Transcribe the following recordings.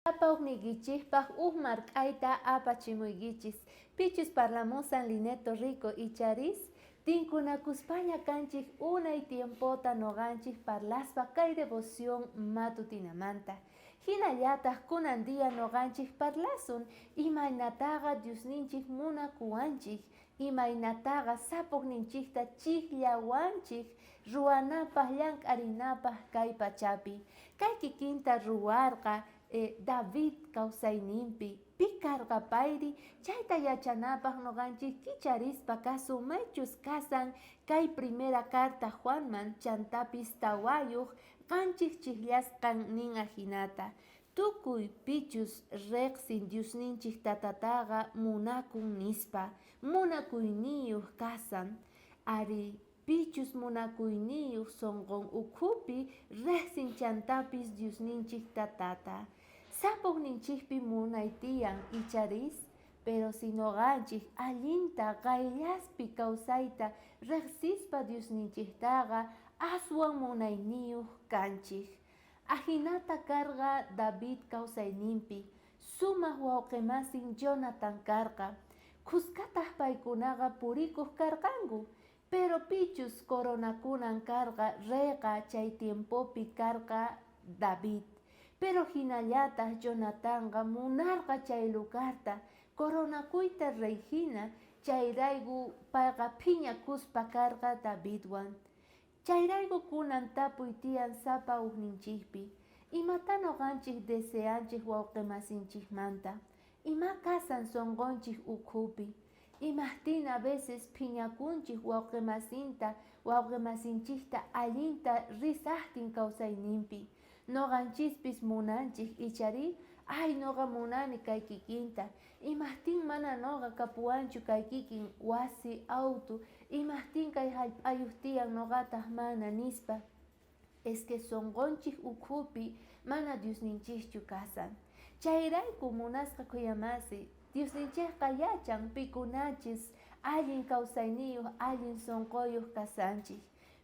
Apauqnikichikpaq mark'ayta apachimuykichis. Pichus parlamusan Lineto Rico icharis. Tinkunakuspaña kanchik unay tiempota noqanchik parlaspa kay devoción matutinamanta. Hinallataq kunan día noqanchik parlasun imaynataqa Diosninchik munakuwanchik, imaynataqa sapuqninchikta chiqllawanchik ruwanapaq llank'arinapaq kay pachapi. Kay kikinta ruwarqa David kawsayninpi pi karqa payri chayta yachanapaq noqanchik kicharispa kasumaychus kasan kay primera carta Juanman chantapis tawayuq qanchik chiqllasqan ninqa hinata. Tukuy pichus riqsin Diosninchik tatataqa munakun nispa, munakuyniyuq kasan. Ari pichus munakuyniyuq sonqon ukhupi riqsin chantapis Diosninchik tatata. Sapuqninchikpi munay tiyan icharis, pero si noqanchik allinta qayllaspi kawsayta riqsispa Diosninchiktaqa aswan munayniyuq kanchik. Ahinata karqa David kawsayninpi, sumaq wawqimasin Jonathan karqa. Kuskataq paykunaqa purikuq karqanku, pero pichus coronakunan karqa reyqa chay tiempopi karqa David. Pero hinallataq Jonathanqa munarqa chay lugarta coronakuyta reyhina chayrayku payqa phiñakuspa karqa Davidwan. Chayrayku kunan tapuy tiyan sapa hukninchikpi. Imata noqanchik deseanchik wawqimasinchikmanta, ima kasan sonqonchik ukhupi. Imahtina veces phiñakunchik wawqimasinchikta allinta risaqtin kawsayninpi. Noqanchispis munanchik ichari, ay noqa munani kay kikinta, imahtin mana noqa kapuwanchu kay kikin wasi, auto, imahtin kay hallp'ayuq tiyan noqataq mana nispa. Es que sonqonchik ukhupi mana Diosninchikchu kasan. Chayrayku munasqa kuyamasi, Diosninchikqa yachan pikunachis allin kawsayniyuq, allin sonqoyuq kasanchik.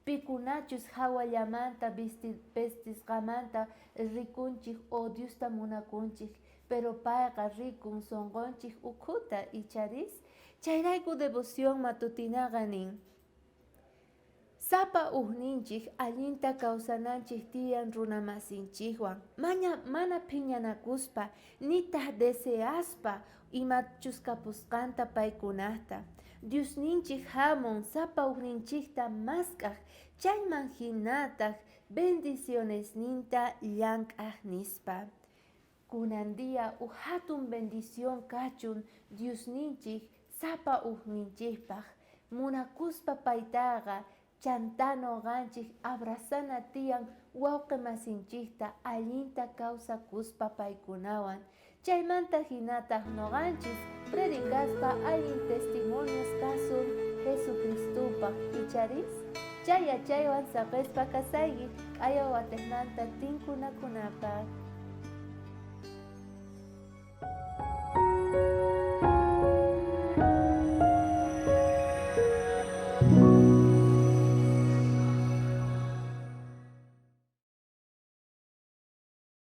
Pikunachus hawallamanta vestisqamanta rikunchik o Diosta munakunchik, pero payqa rikun sonqonchik ukhuta icharis. Chayrayku devoción matutinaqa nin: sapa hukninchik allinta kawsananchik tiyan runamasinchikwan, mana phiñanakuspa nitaq deseaspa imachus kapusqanta paykunata. Diosninchik hamun sapa hukninchikta mask'aq, chayman hinataq bendicionesninta llank'aq nispa. Kunan día hatun bendición kachun Diosninchik sapa hukninchikpaq, munakuspa paytaqa chanta noqanchik abrazana tiyan wawqimasinchikta allinta kawsakuspa paykunawan. Chaymanta hinataq noqanchis predicaspa allin testimonios kasun Jesucristupaq icharis. Chay yachaywan saqespa kasayki k'aya watiqmanta tinkunakunapaq.